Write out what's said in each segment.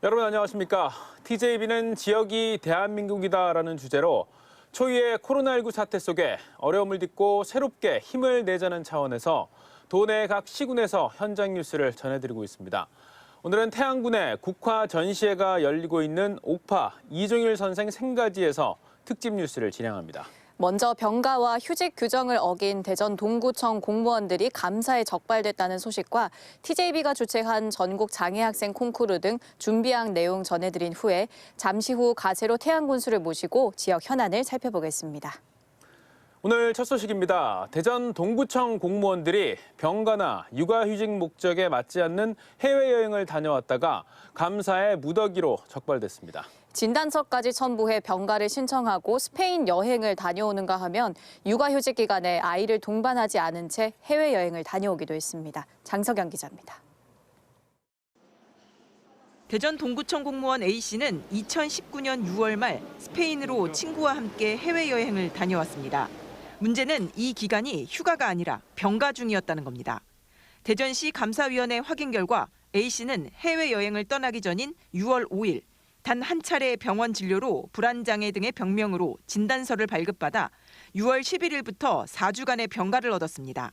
여러분 안녕하십니까? TJB는 지역이 대한민국이다라는 주제로 초유의 코로나19 사태 속에 어려움을 딛고 새롭게 힘을 내자는 차원에서 도내 각 시군에서 현장 뉴스를 전해드리고 있습니다. 오늘은 태안군의 국화 전시회가 열리고 있는 옥파 이종일 선생 생가지에서 특집 뉴스를 진행합니다. 먼저 병가와 휴직 규정을 어긴 대전 동구청 공무원들이 감사에 적발됐다는 소식과 TJB가 주최한 전국 장애학생 콩쿠르 등 준비한 내용 전해드린 후에 잠시 후 가세로 태안군수를 모시고 지역 현안을 살펴보겠습니다. 오늘 첫 소식입니다. 대전 동구청 공무원들이 병가나 육아휴직 목적에 맞지 않는 해외여행을 다녀왔다가 감사에 무더기로 적발됐습니다. 진단서까지 첨부해 병가를 신청하고 스페인 여행을 다녀오는가 하면 육아휴직 기간에 아이를 동반하지 않은 채 해외여행을 다녀오기도 했습니다. 장석영 기자입니다. 대전 동구청 공무원 A씨는 2019년 6월 말 스페인으로 친구와 함께 해외여행을 다녀왔습니다. 문제는 이 기간이 휴가가 아니라 병가 중이었다는 겁니다. 대전시 감사위원회 확인 결과 A씨는 해외여행을 떠나기 전인 6월 5일 단 한 차례 병원 진료로 불안장애 등의 병명으로 진단서를 발급받아 6월 11일부터 4주간의 병가를 얻었습니다.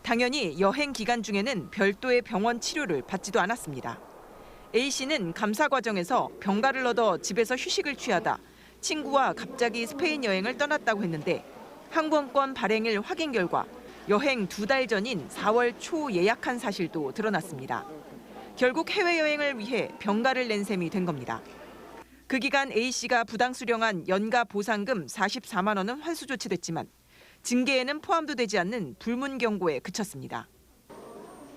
당연히 여행 기간 중에는 별도의 병원 치료를 받지도 않았습니다. A씨는 감사 과정에서 병가를 얻어 집에서 휴식을 취하다 친구와 갑자기 스페인 여행을 떠났다고 했는데 항공권 발행일 확인 결과 여행 2달 전인 4월 초 예약한 사실도 드러났습니다. 결국 해외여행을 위해 병가를 낸 셈이 된 겁니다. 그 기간 A씨가 부당 수령한 연가 보상금 44만 원은 환수 조치됐지만 징계에는 포함도 되지 않는 불문 경고에 그쳤습니다.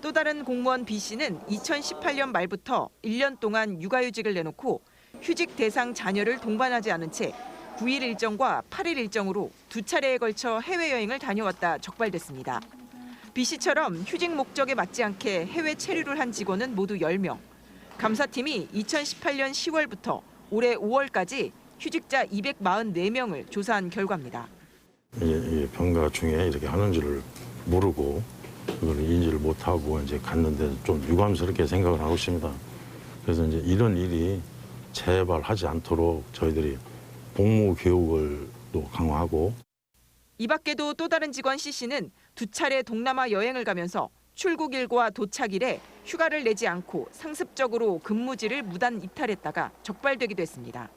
또 다른 공무원 B씨는 2018년 말부터 1년 동안 육아휴직을 내놓고 휴직 대상 자녀를 동반하지 않은 채 9일 일정과 8일 일정으로 2차례에 걸쳐 해외여행을 다녀왔다 적발됐습니다. B씨처럼 휴직 목적에 맞지 않게 해외 체류를 한 직원은 모두 10명. 감사팀이 2018년 10월부터 올해 5월까지 휴직자 244명을 조사한 결과입니다. 병가 중에 이렇게 하는 줄을 모르고 그걸 인지를 못하고 이제 갔는데 좀 유감스럽게 생각을 하고 있습니다. 그래서 이제 이런 일이 재발하지 않도록 저희들이 복무 교육을 또 강화하고. 이 밖에도 또 다른 직원 C씨는 2차례 동남아 여행을 가면서 출국일과 도착일에 휴가를 내지 않고 상습적으로 근무지를 무단 이탈했다가 적발되기도 했습니다.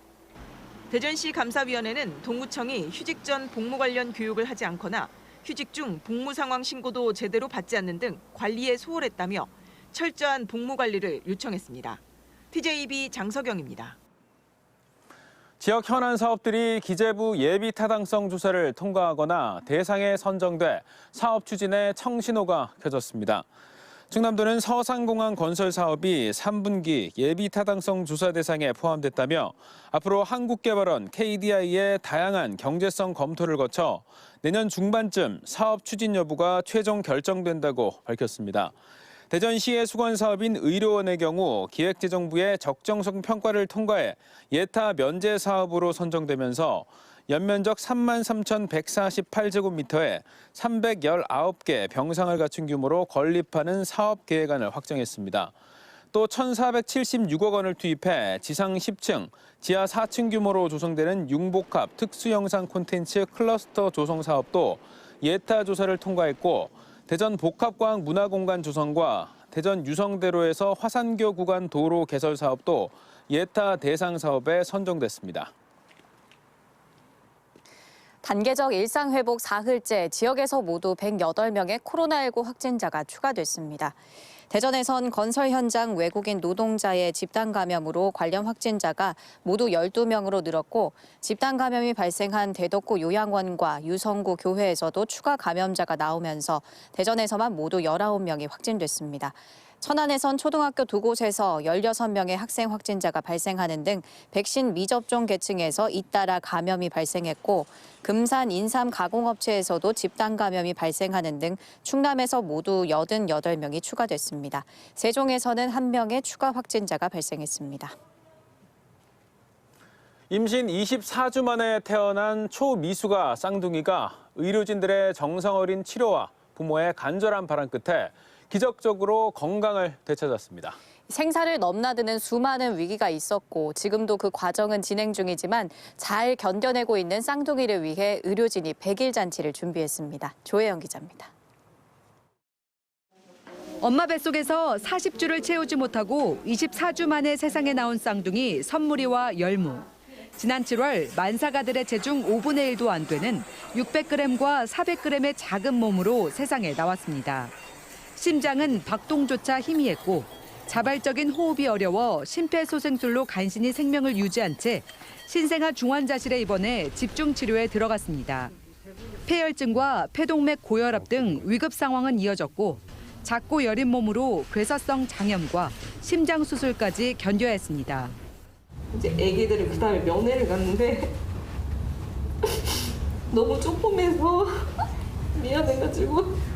대전시 감사위원회는 동구청이 휴직 전 복무 관련 교육을 하지 않거나 휴직 중 복무 상황 신고도 제대로 받지 않는 등 관리에 소홀했다며 철저한 복무 관리를 요청했습니다. TJB 장석영입니다. 지역 현안 사업들이 기재부 예비 타당성 조사를 통과하거나 대상에 선정돼 사업 추진에 청신호가 켜졌습니다. 충남도는 서산공항 건설 사업이 3분기 예비 타당성 조사 대상에 포함됐다며 앞으로 한국개발원 KDI의 다양한 경제성 검토를 거쳐 내년 중반쯤 사업 추진 여부가 최종 결정된다고 밝혔습니다. 대전시의 수건 사업인 의료원의 경우 기획재정부의 적정성 평가를 통과해 예타 면제 사업으로 선정되면서 연면적 33,148제곱미터에 319개 병상을 갖춘 규모로 건립하는 사업 계획안을 확정했습니다. 또 1,476억 원을 투입해 지상 10층, 지하 4층 규모로 조성되는 융복합 특수영상 콘텐츠 클러스터 조성 사업도 예타 조사를 통과했고 대전 복합과학 문화공간 조성과 대전 유성대로에서 화산교 구간 도로 개설 사업도 예타 대상 사업에 선정됐습니다. 단계적 일상회복 사흘째 지역에서 모두 108명의 코로나19 확진자가 추가됐습니다. 대전에선 건설 현장 외국인 노동자의 집단 감염으로 관련 확진자가 모두 12명으로 늘었고 집단 감염이 발생한 대덕구 요양원과 유성구 교회에서도 추가 감염자가 나오면서 대전에서만 모두 19명이 확진됐습니다. 천안에선 초등학교 2곳에서 16명의 학생 확진자가 발생하는 등 백신 미접종 계층에서 잇따라 감염이 발생했고 금산 인삼 가공업체에서도 집단 감염이 발생하는 등 충남에서 모두 88명이 추가됐습니다. 세종에서는 1명의 추가 확진자가 발생했습니다. 임신 24주 만에 태어난 초미숙아 쌍둥이가 의료진들의 정성 어린 치료와 부모의 간절한 바람 끝에 기적적으로 건강을 되찾았습니다. 생사를 넘나드는 수많은 위기가 있었고 지금도 그 과정은 진행 중이지만 잘 견뎌내고 있는 쌍둥이를 위해 의료진이 100일 잔치를 준비했습니다. 조혜영 기자입니다. 엄마 뱃속에서 40주를 채우지 못하고 24주 만에 세상에 나온 쌍둥이 선무리와 열무. 지난 7월 만사가들의 체중 5분의 1도 안 되는 600g과 400g의 작은 몸으로 세상에 나왔습니다. 심장은 박동조차 희미했고 자발적인 호흡이 어려워 심폐소생술로 간신히 생명을 유지한 채 신생아 중환자실에 입원해 집중치료에 들어갔습니다. 폐혈증과 폐동맥 고혈압 등 위급 상황은 이어졌고 작고 여린 몸으로 괴사성 장염과 심장 수술까지 견뎌야 했습니다. 이제 아기들이 그다음에 면회를 갔는데 너무 조금해서 미안해가지고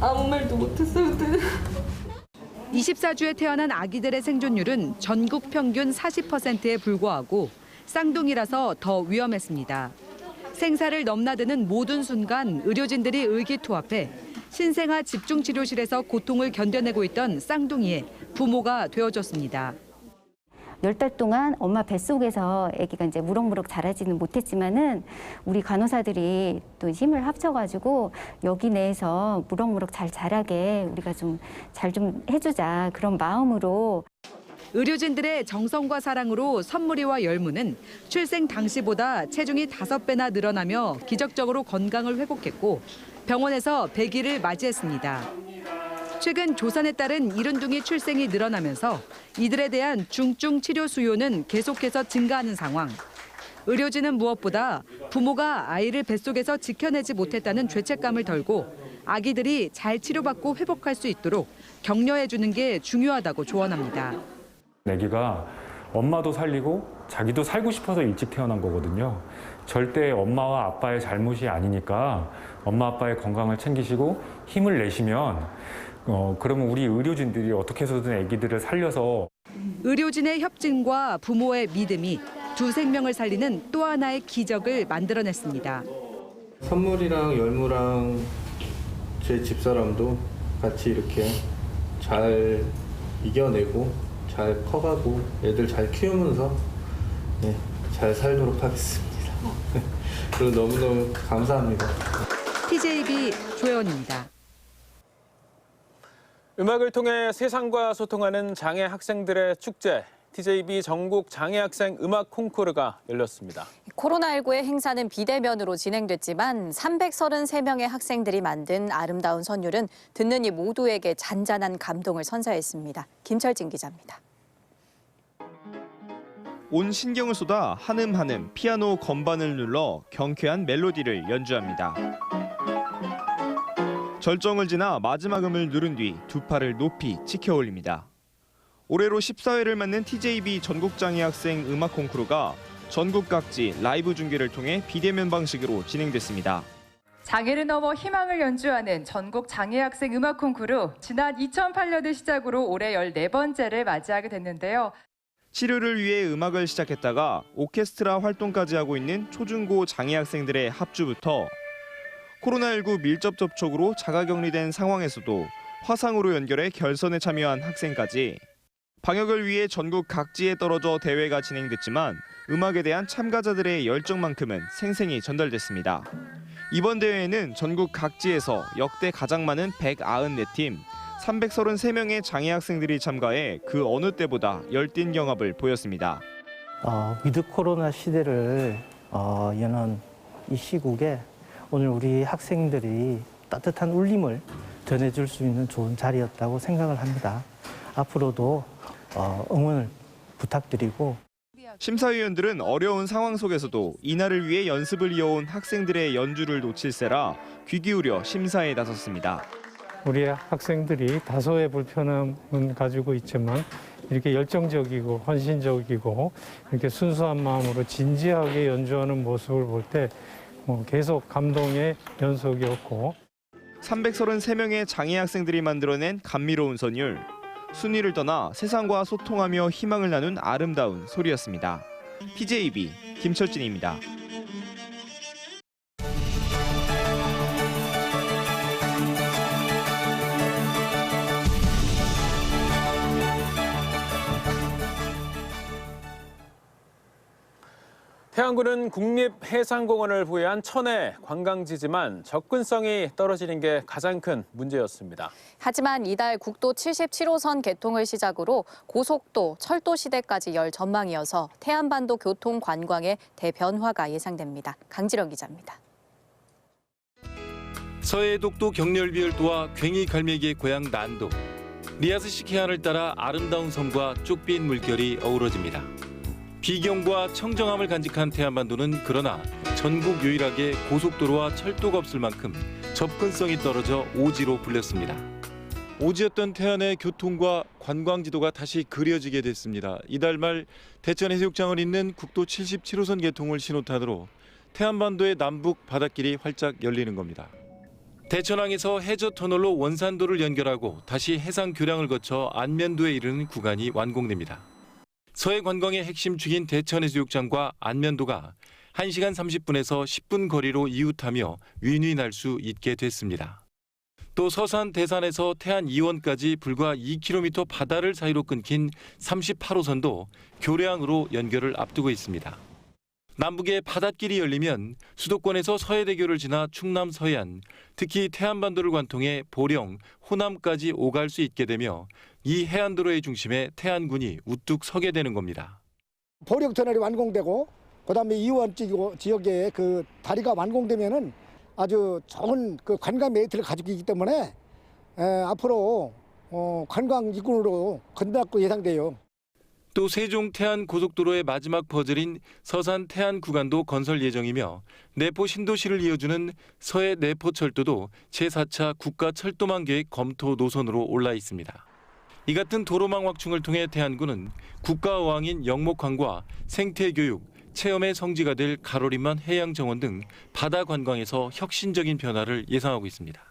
아무 말도 못했어요. 24주에 태어난 아기들의 생존율은 전국 평균 40%에 불과하고 쌍둥이라서 더 위험했습니다. 생사를 넘나드는 모든 순간 의료진들이 의기투합해 신생아 집중치료실에서 고통을 견뎌내고 있던 쌍둥이의 부모가 되어줬습니다. 10달 동안 엄마 뱃속에서 아기가 이제 무럭무럭 자라지는 못했지만은 우리 간호사들이 또 힘을 합쳐가지고 여기 내에서 무럭무럭 잘 자라게 우리가 잘 좀 해주자 그런 마음으로. 의료진들의 정성과 사랑으로 선무리와 열무는 출생 당시보다 체중이 5배나 늘어나며 기적적으로 건강을 회복했고 병원에서 100일을 맞이했습니다. 최근 조산에 따른 이른둥이 출생이 늘어나면서 이들에 대한 중증 치료 수요는 계속해서 증가하는 상황. 의료진은 무엇보다 부모가 아이를 뱃속에서 지켜내지 못했다는 죄책감을 덜고 아기들이 잘 치료받고 회복할 수 있도록 격려해 주는 게 중요하다고 조언합니다. 아기가 엄마도 살리고 자기도 살고 싶어서 일찍 태어난 거거든요. 절대 엄마와 아빠의 잘못이 아니니까 엄마 아빠의 건강을 챙기시고 힘을 내시면 그러면 우리 의료진들이 어떻게 해서든 아기들을 살려서. 의료진의 협진과 부모의 믿음이 두 생명을 살리는 또 하나의 기적을 만들어냈습니다. 선물이랑 열무랑 제 집사람도 같이 이렇게 잘 이겨내고 잘 커가고 애들 잘 키우면서 잘 살도록 하겠습니다. 그리고 너무너무 감사합니다. TJB 조혜원입니다. 음악을 통해 세상과 소통하는 장애 학생들의 축제, TJB 전국 장애학생 음악 콩쿠르가 열렸습니다. 코로나19의 행사는 비대면으로 진행됐지만 333명의 학생들이 만든 아름다운 선율은 듣는 이 모두에게 잔잔한 감동을 선사했습니다. 김철진 기자입니다. 온 신경을 쏟아 한음 한음 피아노 건반을 눌러 경쾌한 멜로디를 연주합니다. 절정을 지나 마지막 음을 누른 뒤 두 팔을 높이 치켜 올립니다. 올해로 14회를 맞는 TJB 전국장애학생 음악 콩쿠르가 전국 각지 라이브 중계를 통해 비대면 방식으로 진행됐습니다. 장애를 넘어 희망을 연주하는 전국 장애학생 음악 콩쿠르, 지난 2008년을 시작으로 올해 14번째를 맞이하게 됐는데요. 치료를 위해 음악을 시작했다가 오케스트라 활동까지 하고 있는 초중고 장애학생들의 합주부터 코로나19 밀접 접촉으로 자가격리된 상황에서도 화상으로 연결해 결선에 참여한 학생까지 방역을 위해 전국 각지에 떨어져 대회가 진행됐지만 음악에 대한 참가자들의 열정만큼은 생생히 전달됐습니다. 이번 대회에는 전국 각지에서 역대 가장 많은 194팀, 333명의 장애 학생들이 참가해 그 어느 때보다 열띤 경합을 보였습니다. 위드 코로나 시대를 여는 이 시국에 오늘 우리 학생들이 따뜻한 울림을 전해줄 수 있는 좋은 자리였다고 생각을 합니다. 앞으로도 응원을 부탁드리고. 심사위원들은 어려운 상황 속에서도 이날을 위해 연습을 이어온 학생들의 연주를 놓칠세라 귀 기울여 심사에 나섰습니다. 우리 학생들이 다소의 불편함은 가지고 있지만 이렇게 열정적이고 헌신적이고 이렇게 순수한 마음으로 진지하게 연주하는 모습을 볼 때 계속 감동의 연속이었고. 333명의 장애 학생들이 만들어낸 감미로운 선율. 순위를 떠나 세상과 소통하며 희망을 나눈 아름다운 소리였습니다. TJB 김철진입니다. 태안군은 국립해상공원을 부여한 천혜 관광지지만 접근성이 떨어지는 게 가장 큰 문제였습니다. 하지만 이달 국도 77호선 개통을 시작으로 고속도, 철도 시대까지 열 전망이어서 태안반도 교통 관광의 대변화가 예상됩니다. 강지령 기자입니다. 서해독도 경렬비열도와 괭이 갈매기의 고향 난도, 리아스식 해안을 따라 아름다운 섬과 쪽빈 물결이 어우러집니다. 비경과 청정함을 간직한 태안반도는 그러나 전국 유일하게 고속도로와 철도가 없을 만큼 접근성이 떨어져 오지로 불렸습니다. 오지였던 태안의 교통과 관광지도가 다시 그려지게 됐습니다. 이달 말 대천해수욕장을 잇는 국도 77호선 개통을 신호탄으로 태안반도의 남북 바닷길이 활짝 열리는 겁니다. 대천항에서 해저터널로 원산도를 연결하고 다시 해상 교량을 거쳐 안면도에 이르는 구간이 완공됩니다. 서해 관광의 핵심 축인 대천해수욕장과 안면도가 1시간 30분에서 10분 거리로 이웃하며 윈윈 할 수 있게 됐습니다. 또 서산 대산에서 태안 이원까지 불과 2km 바다를 사이로 끊긴 38호선도 교량으로 연결을 앞두고 있습니다. 남북의 바닷길이 열리면 수도권에서 서해대교를 지나 충남 서해안, 특히 태안반도를 관통해 보령, 호남까지 오갈 수 있게 되며 이 해안도로의 중심에 태안군이 우뚝 서게 되는 겁니다. 보령 터널이 완공되고 그다음에 이원 지역에 그 다리가 완공되면은 아주 좋은 그 관광 메리트를 가지고 있기 때문에 앞으로 관광 이군으로 건너갈 예상돼요. 또 세종 태안 고속도로의 마지막 퍼즐인 서산 태안 구간도 건설 예정이며 내포 신도시를 이어주는 서해 내포철도도 제4차 국가철도망 계획 검토 노선으로 올라 있습니다. 이 같은 도로망 확충을 통해 태안군은 국가어항인 영목항과 생태교육, 체험의 성지가 될 가로림만 해양정원 등 바다 관광에서 혁신적인 변화를 예상하고 있습니다.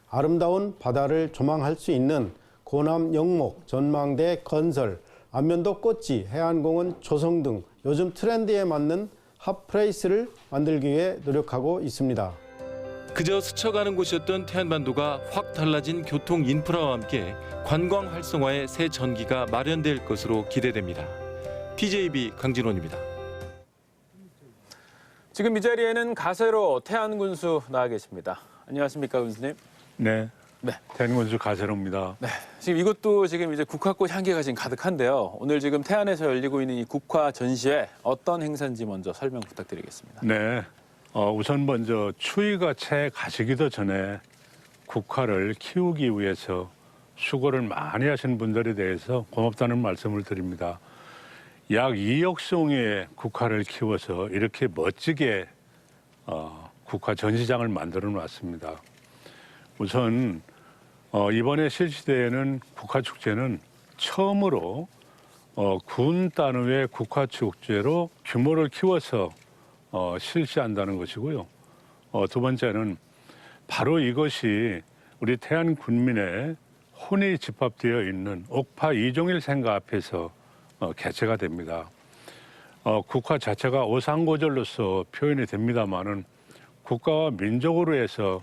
아름다운 바다를 조망할 수 있는 고남 영목 전망대 건설, 안면도 꽃지, 해안공원 조성 등 요즘 트렌드에 맞는 핫플레이스를 만들기 위해 노력하고 있습니다. 그저 스쳐가는 곳이었던 태안반도가 확 달라진 교통 인프라와 함께 관광 활성화의 새 전기가 마련될 것으로 기대됩니다. TJB 강진원입니다. 지금 이 자리에는 가세로 태안군수 나와 계십니다. 안녕하십니까, 군수님? 네. 네. 태안군수 가세로입니다. 네. 지금 이것도 지금 이제 국화꽃 향기가 지금 가득한데요. 오늘 지금 태안에서 열리고 있는 이 국화 전시회 어떤 행사인지 먼저 설명 부탁드리겠습니다. 네. 우선 먼저 추위가 채 가시기도 전에 국화를 키우기 위해서 수고를 많이 하신 분들에 대해서 고맙다는 말씀을 드립니다. 약 2억 송이의 국화를 키워서 이렇게 멋지게 국화 전시장을 만들어 놨습니다. 우선 이번에 실시되는 국화축제는 처음으로 군 단위의 국화축제로 규모를 키워서 실시한다는 것이고요. 두 번째는 바로 이것이 우리 태안 군민의 혼이 집합되어 있는 옥파 이종일 생가 앞에서 개최가 됩니다. 국화 자체가 오상고절로서 표현이 됩니다마는 국가와 민족으로 해서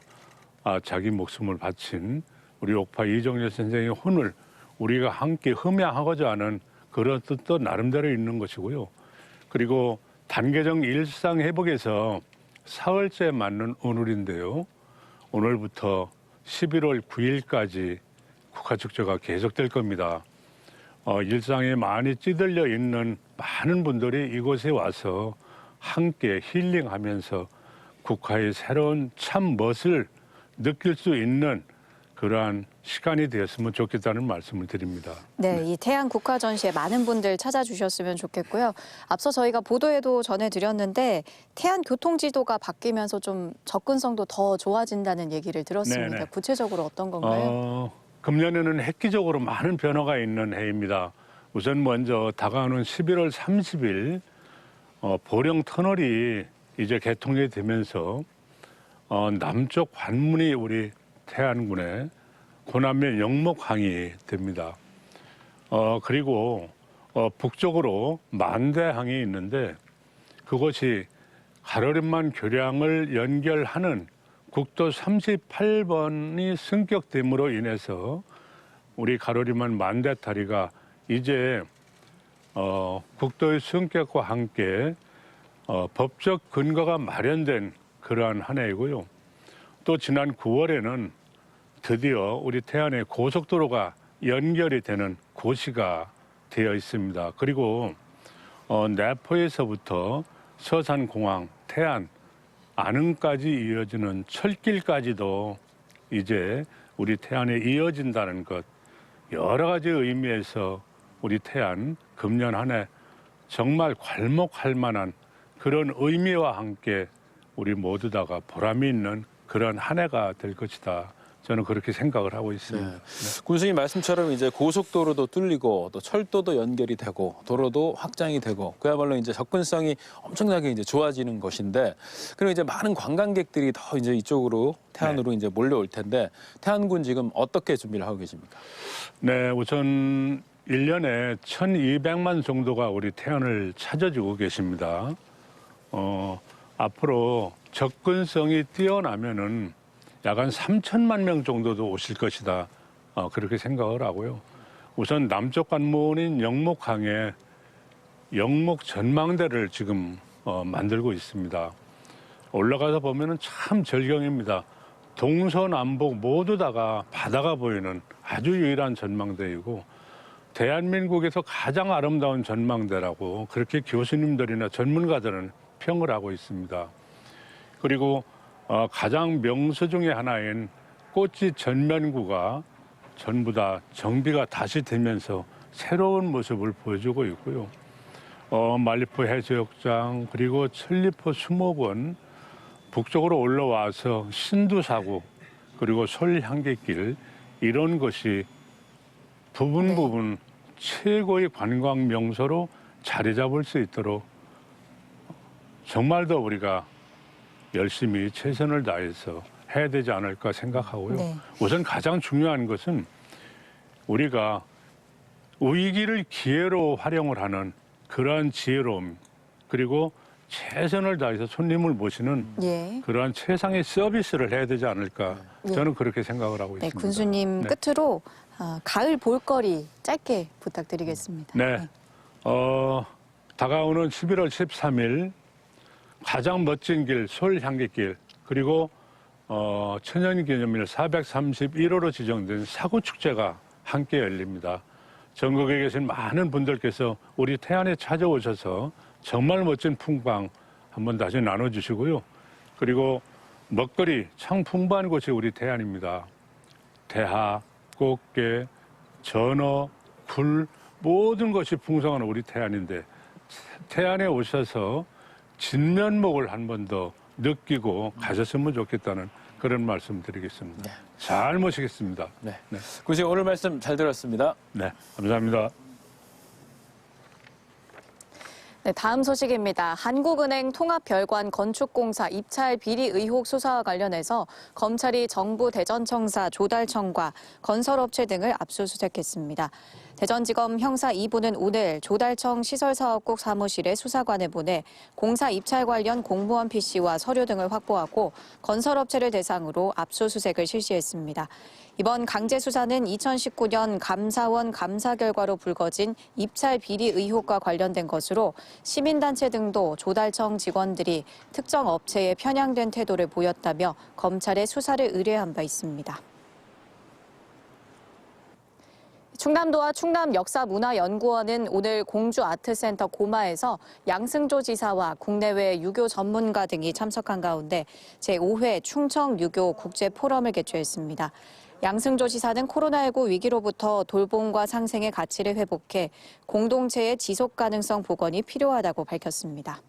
자기 목숨을 바친 우리 옥파 이종일 선생의 혼을 우리가 함께 흠양하고자 하는 그런 뜻도 나름대로 있는 것이고요. 그리고 단계적 일상 회복에서 사흘째 맞는 오늘인데요. 오늘부터 11월 9일까지 국화축제가 계속될 겁니다. 일상에 많이 찌들려 있는 많은 분들이 이곳에 와서 함께 힐링하면서 국화의 새로운 참 멋을 느낄 수 있는 그러한 시간이 되었으면 좋겠다는 말씀을 드립니다. 네, 이 태안 국화 전시에 많은 분들 찾아주셨으면 좋겠고요. 앞서 저희가 보도에도 전해드렸는데 태안 교통지도가 바뀌면서 좀 접근성도 더 좋아진다는 얘기를 들었습니다. 네네. 구체적으로 어떤 건가요? 금년에는 획기적으로 많은 변화가 있는 해입니다. 우선 먼저 다가오는 11월 30일 보령 터널이 이제 개통이 되면서 남쪽 관문이 우리 태안군의 고남면 영목항이 됩니다. 그리고 북쪽으로 만대항이 있는데 그것이 가로림만 교량을 연결하는 국도 38번이 승격됨으로 인해서 우리 가로림만 만대다리가 이제 국도의 승격과 함께 법적 근거가 마련된 그러한 한 해이고요. 또 지난 9월에는 드디어 우리 태안의 고속도로가 연결이 되는 고시가 되어 있습니다. 그리고 내포에서부터 서산공항, 태안, 안흥까지 이어지는 철길까지도 이제 우리 태안에 이어진다는 것, 여러 가지 의미에서 우리 태안 금년 한 해 정말 괄목할 만한 그런 의미와 함께 우리 모두 다가 보람이 있는 그런 한 해가 될 것이다. 저는 그렇게 생각을 하고 있습니다. 네. 군수님 말씀처럼 이제 고속도로도 뚫리고 또 철도도 연결이 되고 도로도 확장이 되고 그야말로 이제 접근성이 엄청나게 이제 좋아지는 것인데 그리고 이제 많은 관광객들이 더 이제 이쪽으로 태안으로 이제 몰려올 텐데 태안군 지금 어떻게 준비를 하고 계십니까? 네, 우선 1년에 1,200만 정도가 우리 태안을 찾아주고 계십니다. 앞으로 접근성이 뛰어나면은 약 한 3천만 명 정도도 오실 것이다. 그렇게 생각을 하고요. 우선 남쪽 관문인 영목항에 영목 전망대를 지금 만들고 있습니다. 올라가서 보면은 참 절경입니다. 동서남북 모두 다가 바다가 보이는 아주 유일한 전망대이고 대한민국에서 가장 아름다운 전망대라고 그렇게 교수님들이나 전문가들은 평을 하고 있습니다. 그리고 가장 명소 중에 하나인 꽃지 전면구가 전부 다 정비가 다시 되면서 새로운 모습을 보여주고 있고요. 말리포 해수욕장 그리고 천리포 수목원 북쪽으로 올라와서 신두사구 그리고 솔향객길 이런 것이 부분 최고의 관광 명소로 자리 잡을 수 있도록 정말 더 우리가 열심히 최선을 다해서 해야 되지 않을까 생각하고요. 네. 우선 가장 중요한 것은 우리가 위기를 기회로 활용을 하는 그러한 지혜로움 그리고 최선을 다해서 손님을 모시는 예. 그러한 최상의 서비스를 해야 되지 않을까 예. 저는 그렇게 생각을 하고 네, 있습니다. 군수님 네. 끝으로 가을 볼거리 짧게 부탁드리겠습니다. 네. 다가오는 11월 13일 가장 멋진 길 솔향객길 그리고 천연기념일 431호로 지정된 사구축제가 함께 열립니다. 전국에 계신 많은 분들께서 우리 태안에 찾아오셔서 정말 멋진 풍광 한번 다시 나눠주시고요. 그리고 먹거리 참 풍부한 곳이 우리 태안입니다. 대하, 꽃게, 전어, 굴 모든 것이 풍성한 우리 태안인데 태안에 오셔서 진면목을 한 번 더 느끼고 가셨으면 좋겠다는 그런 말씀 드리겠습니다. 잘 모시겠습니다. 네. 군수님 오늘 말씀 잘 들었습니다. 네, 감사합니다. 네, 다음 소식입니다. 한국은행 통합별관 건축공사 입찰 비리 의혹 수사와 관련해서 검찰이 정부 대전청사 조달청과 건설업체 등을 압수수색했습니다. 대전지검 형사 2부는 오늘 조달청 시설사업국 사무실에 수사관을 보내 공사 입찰 관련 공무원 PC와 서류 등을 확보하고 건설업체를 대상으로 압수수색을 실시했습니다. 이번 강제 수사는 2019년 감사원 감사 결과로 불거진 입찰 비리 의혹과 관련된 것으로 시민단체 등도 조달청 직원들이 특정 업체에 편향된 태도를 보였다며 검찰에 수사를 의뢰한 바 있습니다. 충남도와 충남역사문화연구원은 오늘 공주아트센터 고마에서 양승조 지사와 국내외 유교 전문가 등이 참석한 가운데 제5회 충청 유교 국제포럼을 개최했습니다. 양승조 지사는 코로나19 위기로부터 돌봄과 상생의 가치를 회복해 공동체의 지속 가능성 복원이 필요하다고 밝혔습니다.